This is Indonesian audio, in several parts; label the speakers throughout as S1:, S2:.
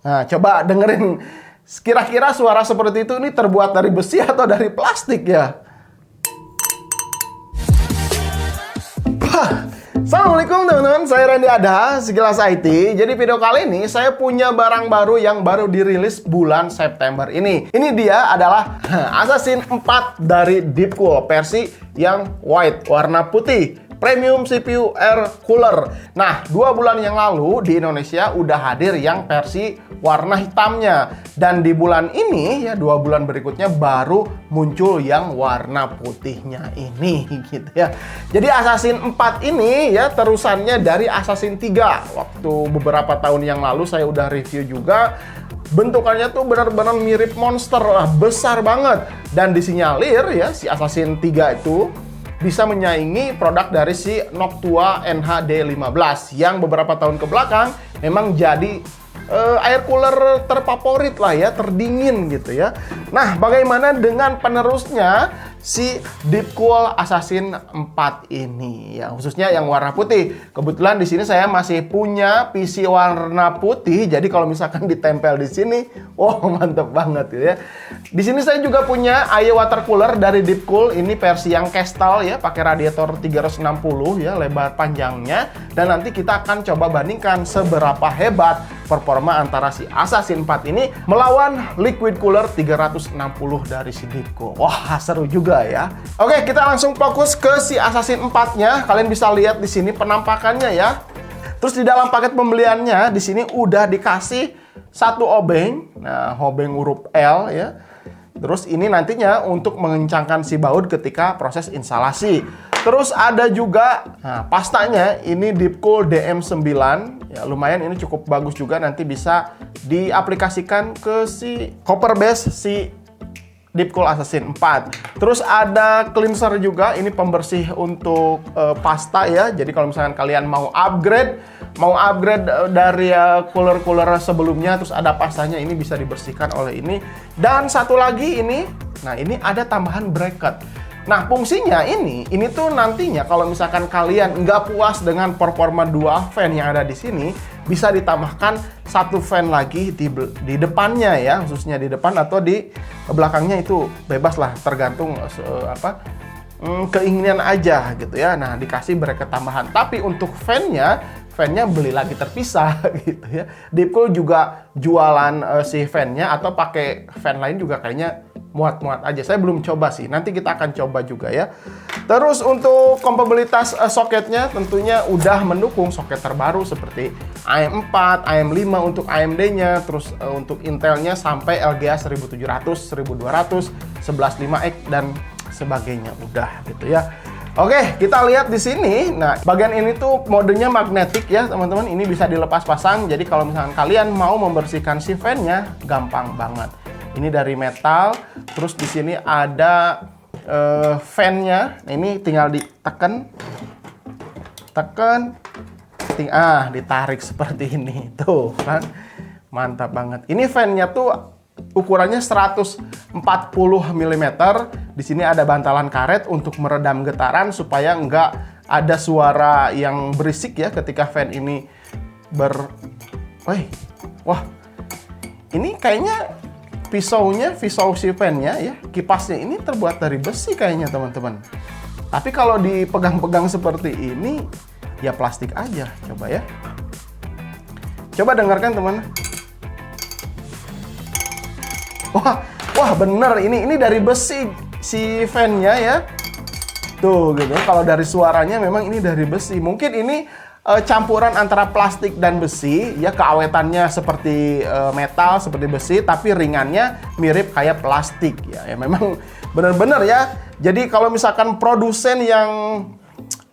S1: Nah, coba dengerin, kira-kira suara seperti itu ini terbuat dari besi atau dari plastik ya? Assalamualaikum teman-teman, saya Randy Adha, Sekilas IT. Jadi video kali ini saya punya barang baru yang baru dirilis bulan September ini. Ini dia adalah Assassin 4 dari Deepcool, versi yang white, warna putih. Premium CPU Air Cooler. Nah, 2 bulan yang lalu di Indonesia udah hadir yang versi warna hitamnya. Dan di bulan ini, ya 2 bulan berikutnya baru muncul yang warna putihnya ini gitu ya. Jadi Assassin 4 ini ya terusannya dari Assassin 3. Waktu beberapa tahun yang lalu saya udah review juga. Bentukannya tuh benar-benar mirip monster lah, besar banget. Dan disinyalir ya si Assassin 3 itu bisa menyaingi produk dari si Noctua NHD15 yang beberapa tahun ke belakang memang jadi air cooler terfavorit lah ya, terdingin gitu ya. Nah, bagaimana dengan penerusnya si Deepcool Assassin 4 ini ya, khususnya yang warna putih. Kebetulan di sini saya masih punya PC warna putih, jadi kalau misalkan ditempel di sini, wow mantep banget gitu ya. Di sini saya juga punya AY water cooler dari Deepcool, ini versi yang Kestal ya, pakai radiator 360 ya, lebar panjangnya. Dan nanti kita akan coba bandingkan seberapa hebat performa antara si Assassin 4 ini melawan liquid cooler 360 dari si Deepcool. Wah, seru juga ya. Oke, kita langsung fokus ke si Assassin 4-nya. Kalian bisa lihat di sini penampakannya ya. Terus di dalam paket pembeliannya di sini udah dikasih satu obeng. Nah, obeng huruf L ya. Terus ini nantinya untuk mengencangkan si baut ketika proses instalasi. Terus ada juga pastanya, ini Deepcool DM9. Ya, lumayan, ini cukup bagus juga, nanti bisa diaplikasikan ke si copper base si Deepcool Assassin 4. Terus ada cleanser juga, ini pembersih untuk pasta ya. Jadi kalau misalkan kalian mau upgrade dari cooler-cooler sebelumnya, terus ada pastanya, ini bisa dibersihkan oleh ini. Dan satu lagi ini, nah ini ada tambahan bracket. Nah, fungsinya ini tuh nantinya kalau misalkan kalian nggak puas dengan performa 2 fan yang ada di sini, bisa ditambahkan satu fan lagi di depannya ya, khususnya di depan atau di belakangnya, itu bebas lah, tergantung keinginan aja gitu ya. Nah, dikasih bracket tambahan. Tapi untuk fan-nya beli lagi terpisah gitu ya. Deepcool juga jualan si fan-nya, atau pakai fan lain juga kayaknya muat-muat aja. Saya belum coba sih, nanti kita akan coba juga ya. Terus untuk kompatibilitas soketnya tentunya udah mendukung soket terbaru seperti AM4, AM5 untuk AMD-nya, terus untuk Intel-nya sampai LGA 1700, 1200, 115X dan sebagainya udah gitu ya. Oke, kita lihat di sini. Nah, bagian ini tuh modenya magnetik ya, teman-teman. Ini bisa dilepas pasang. Jadi kalau misalkan kalian mau membersihkan si fan-nya, gampang banget. Ini dari metal. Terus di sini ada fan-nya. Nah, ini tinggal ditekan, ditarik seperti ini. Tuh kan, mantap banget. Ini fan-nya tuh ukurannya 140 mm. Di sini ada bantalan karet untuk meredam getaran supaya nggak ada suara yang berisik ya ketika fan ini wah, ini kayaknya pisau si fan-nya ya, kipasnya ini terbuat dari besi kayaknya teman-teman. Tapi kalau dipegang-pegang seperti ini ya plastik aja. Coba ya. Coba dengarkan teman. Wah bener, ini dari besi si fan-nya ya. Tuh gitu. Kalau dari suaranya memang ini dari besi. Mungkin ini campuran antara plastik dan besi ya, keawetannya seperti metal, seperti besi, tapi ringannya mirip kayak plastik ya. Ya memang bener-bener ya. Jadi kalau misalkan produsen yang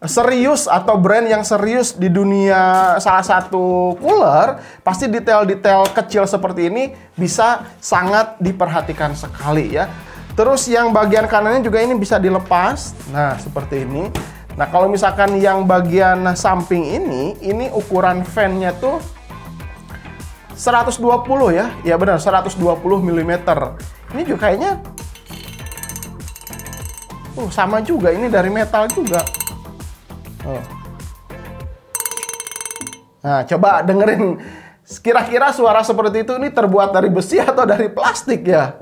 S1: serius atau brand yang serius di dunia salah satu cooler, pasti detail-detail kecil seperti ini bisa sangat diperhatikan sekali ya. Terus yang bagian kanannya juga ini bisa dilepas. Nah, seperti ini. Nah, kalau misalkan yang bagian samping ini ukuran fan-nya tuh 120 ya. Ya benar, 120 mm. Ini juga kayaknya sama juga, ini dari metal juga. Nah, coba dengerin Kira-kira suara seperti itu ini terbuat dari besi atau dari plastik ya?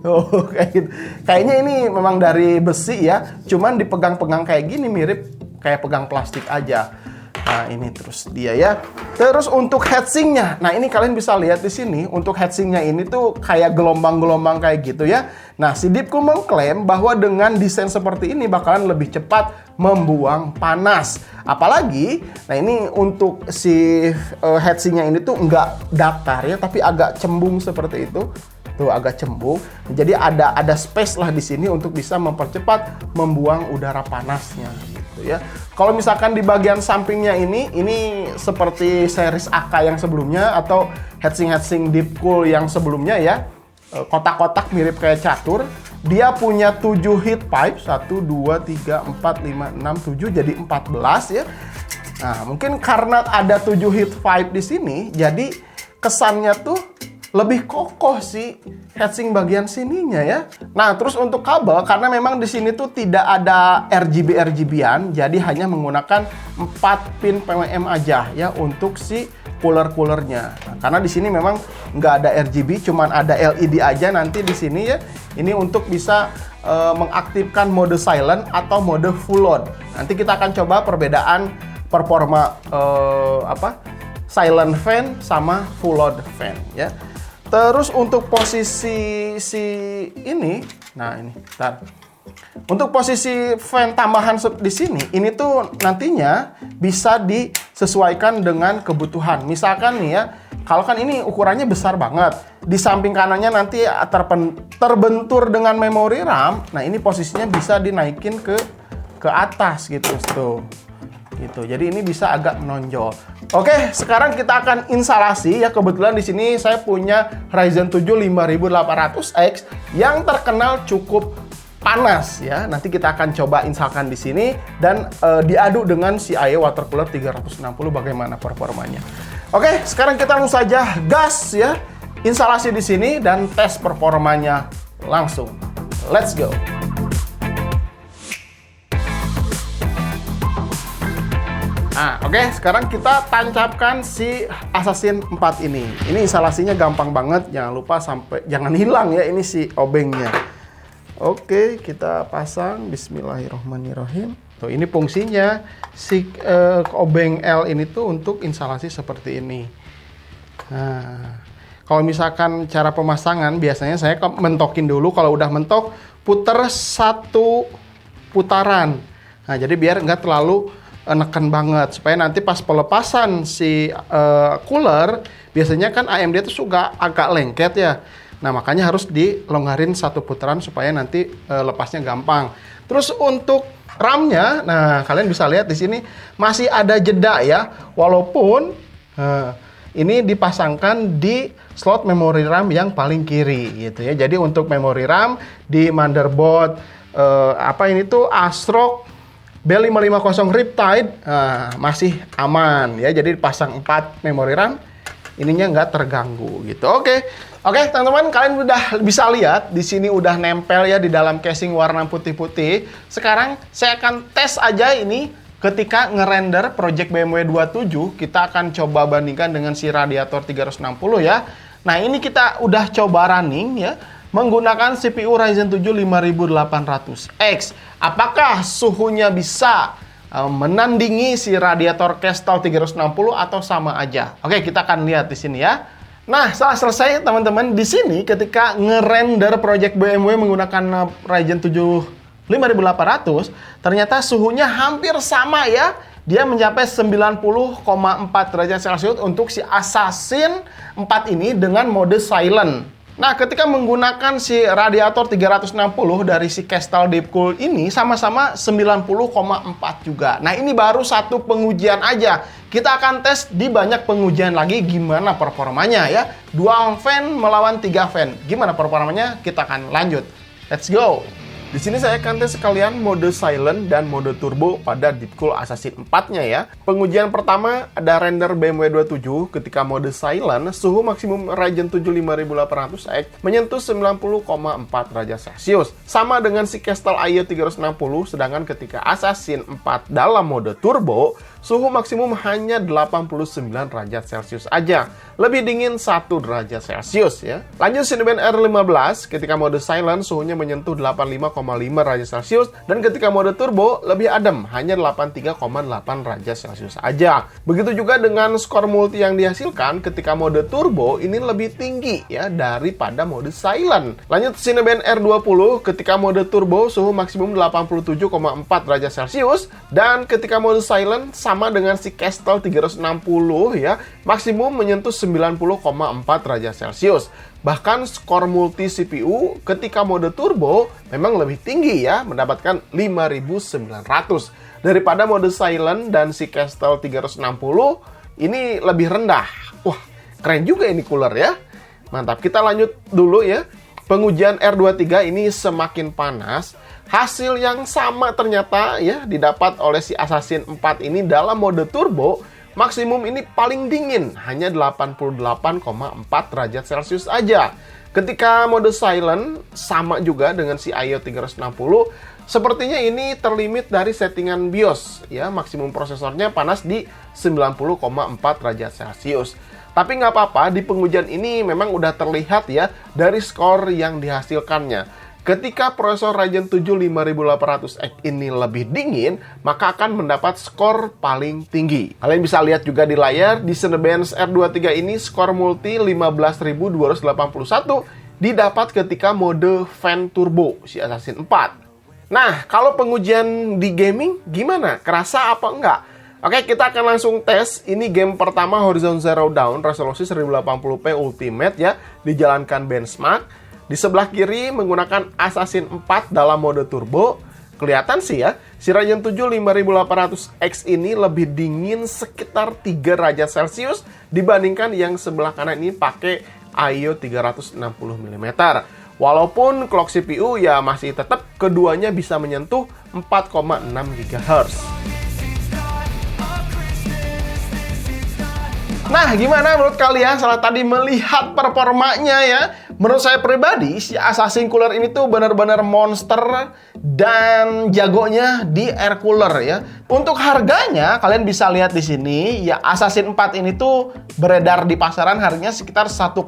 S1: Oh, kayak gitu. Kayaknya ini memang dari besi ya. Cuman dipegang-pegang kayak gini mirip kayak pegang plastik aja. Nah, ini terus dia ya. Terus untuk heatsinknya. Nah, ini kalian bisa lihat di sini. Untuk heatsinknya ini tuh kayak gelombang-gelombang kayak gitu ya. Nah, si Deepcool mengklaim bahwa dengan desain seperti ini bakalan lebih cepat membuang panas. Apalagi, nah ini untuk si heatsinknya ini tuh nggak datar ya, tapi agak cembung seperti itu. Tuh agak cembung. Jadi ada space lah di sini untuk bisa mempercepat membuang udara panasnya gitu ya. Kalau misalkan di bagian sampingnya ini seperti series AK yang sebelumnya atau heatsink Deepcool yang sebelumnya ya. Kotak-kotak mirip kayak catur. Dia punya 7 heat pipe, 1 2 3 4 5 6 7 jadi 14 ya. Nah, mungkin karena ada 7 heat pipe di sini, jadi kesannya tuh lebih kokoh sih heatsink bagian sininya ya. Nah, terus untuk kabel, karena memang di sini tuh tidak ada RGB-RGB-an, jadi hanya menggunakan 4 pin PWM aja ya untuk si cooler-coolernya. Nah, karena di sini memang nggak ada RGB, cuman ada LED aja nanti di sini ya. Ini untuk bisa mengaktifkan mode silent atau mode full load. Nanti kita akan coba perbedaan performa silent fan sama full load fan ya. Terus untuk posisi si ini, nah ini, bentar. Untuk posisi fan tambahan di sini, ini tuh nantinya bisa disesuaikan dengan kebutuhan. Misalkan nih ya, kalau kan ini ukurannya besar banget, di samping kanannya nanti terbentur dengan memori RAM. Nah ini posisinya bisa dinaikin ke atas gitu tuh. Gitu. Jadi ini bisa agak menonjol. Oke, sekarang kita akan instalasi ya. Kebetulan di sini saya punya Ryzen 7 5800X yang terkenal cukup panas ya. Nanti kita akan coba instalkan di sini dan diadu dengan si AE water cooler 360 bagaimana performanya. Oke, sekarang kita langsung saja gas ya. Instalasi di sini dan tes performanya langsung. Let's go. Nah, oke, sekarang kita tancapkan si Assassin 4 ini. Ini instalasinya gampang banget, jangan lupa jangan hilang ya ini si obengnya. Oke, kita pasang. Bismillahirrahmanirrahim. Tuh, ini fungsinya si obeng L ini tuh untuk instalasi seperti ini. Nah, kalau misalkan cara pemasangan, biasanya saya mentokin dulu. Kalau udah mentok, puter 1 putaran. Nah, jadi biar nggak terlalu neken banget, supaya nanti pas pelepasan si cooler, biasanya kan AMD itu suka agak lengket ya. Nah, makanya harus dilonggarin 1 putaran supaya nanti lepasnya gampang. Terus untuk RAM-nya, nah kalian bisa lihat di sini masih ada jeda ya, walaupun ini dipasangkan di slot memori RAM yang paling kiri gitu ya. Jadi untuk memori RAM di motherboard ini tuh ASRock B550 Riptide masih aman ya. Jadi dipasang 4 memori RAM, ininya nggak terganggu gitu. Oke, teman-teman, kalian udah bisa lihat di sini udah nempel ya di dalam casing warna putih-putih. Sekarang saya akan tes aja ini ketika ngerender project BMW 27. Kita akan coba bandingkan dengan si radiator 360 ya. Nah, ini kita udah coba running ya menggunakan CPU Ryzen 7 5800X. Apakah suhunya bisa menandingi si radiator Kestrel 360 atau sama aja? Oke, kita akan lihat di sini ya. Nah, setelah selesai teman-teman, di sini ketika ngerender project BMW menggunakan Ryzen 7 5800, ternyata suhunya hampir sama ya. Dia mencapai 90,4 derajat Celcius untuk si Assassin 4 ini dengan mode silent. Nah, ketika menggunakan si radiator 360 dari si Kestrel Deepcool ini sama-sama 90,4 juga. Nah, ini baru satu pengujian aja. Kita akan tes di banyak pengujian lagi gimana performanya ya. Dual fan melawan 3 fan. Gimana performanya? Kita akan lanjut. Let's go. Di sini saya akan tes sekalian mode silent dan mode turbo pada Deepcool Assassin 4-nya ya. Pengujian pertama ada render BMW 27 ketika mode silent, suhu maksimum Ryzen 7 5800X menyentuh 90,4 derajat Celcius. Sama dengan si Kestrel AE 360, sedangkan ketika Assassin 4 dalam mode turbo, suhu maksimum hanya 89 derajat Celcius aja. Lebih dingin 1 derajat Celcius ya. Lanjut Cinebench R15, ketika mode silent suhunya menyentuh 85,5 derajat Celcius, dan ketika mode turbo lebih adem, hanya 83,8 derajat Celcius aja. Begitu juga dengan skor multi yang dihasilkan ketika mode turbo ini lebih tinggi ya daripada mode silent. Lanjut Cinebench R20, ketika mode turbo suhu maksimum 87,4 derajat Celcius, dan ketika mode silent sama dengan si Kestrel 360 ya, maksimum menyentuh 90,4 derajat Celcius. Bahkan skor multi CPU ketika mode turbo memang lebih tinggi ya, mendapatkan 5900 daripada mode silent, dan si Kestrel 360 ini lebih rendah. Wah, keren juga ini cooler ya. Mantap, kita lanjut dulu ya. Pengujian R23 ini semakin panas. Hasil yang sama ternyata ya didapat oleh si Assassin 4 ini dalam mode turbo. Maksimum ini paling dingin, hanya 88,4 derajat Celcius aja. Ketika mode silent, sama juga dengan si IO 360, sepertinya ini terlimit dari settingan BIOS. Ya, maksimum prosesornya panas di 90,4 derajat Celcius. Tapi nggak apa-apa, di pengujian ini memang udah terlihat ya dari skor yang dihasilkannya. Ketika prosesor Ryzen 7 5800X ini lebih dingin, maka akan mendapat skor paling tinggi. Kalian bisa lihat juga di layar, di Cinebench R23 ini skor multi 15.281 didapat ketika mode fan turbo si Assassin 4. Nah, kalau pengujian di gaming gimana? Kerasa apa enggak? Oke, kita akan langsung tes. Ini game pertama Horizon Zero Dawn, resolusi 1080p Ultimate ya, dijalankan benchmark. Di sebelah kiri menggunakan Assassin 4 dalam mode turbo. Kelihatan sih ya, si Ryzen 7 5800X ini lebih dingin sekitar 3 derajat Celcius dibandingkan yang sebelah kanan ini pakai IO 360 mm. Walaupun clock CPU ya masih tetap keduanya bisa menyentuh 4,6 GHz. Nah, gimana menurut kalian setelah tadi melihat performanya ya? Menurut saya pribadi, si Assassin Cooler ini tuh benar-benar monster dan jagonya di air cooler ya. Untuk harganya, kalian bisa lihat di sini ya, Assassin 4 ini tuh beredar di pasaran harganya sekitar 1,3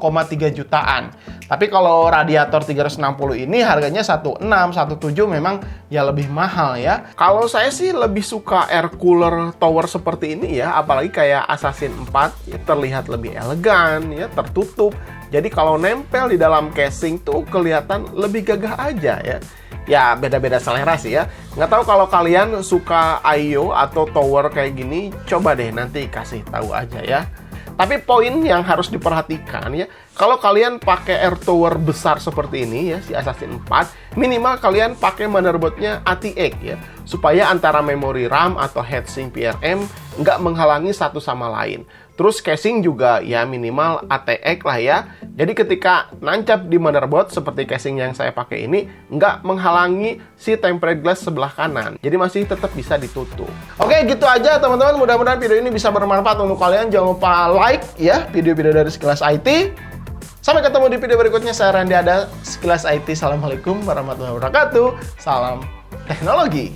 S1: jutaan. Tapi kalau radiator 360 ini harganya 16, 17 memang ya lebih mahal ya. Kalau saya sih lebih suka air cooler tower seperti ini ya, apalagi kayak Assassin 4 ya, terlihat lebih elegan ya, tertutup. Jadi kalau nempel di dalam casing tuh kelihatan lebih gagah aja ya. Ya beda-beda selera sih ya. Nggak tahu kalau kalian suka IO atau tower kayak gini, coba deh nanti kasih tahu aja ya. Tapi poin yang harus diperhatikan ya, kalau kalian pakai air tower besar seperti ini ya, si Assassin 4, minimal kalian pakai motherboardnya ATX ya, supaya antara memori RAM atau heatsink PRM nggak menghalangi satu sama lain. Terus casing juga ya minimal ATX lah ya. Jadi ketika nancap di motherboard seperti casing yang saya pakai ini, nggak menghalangi si tempered glass sebelah kanan. Jadi masih tetap bisa ditutup. Oke, gitu aja teman-teman. Mudah-mudahan video ini bisa bermanfaat untuk kalian. Jangan lupa like ya video-video dari Sekilas IT. Sampai ketemu di video berikutnya. Saya Randy Ada, Sekilas IT. Assalamualaikum warahmatullahi wabarakatuh. Salam teknologi.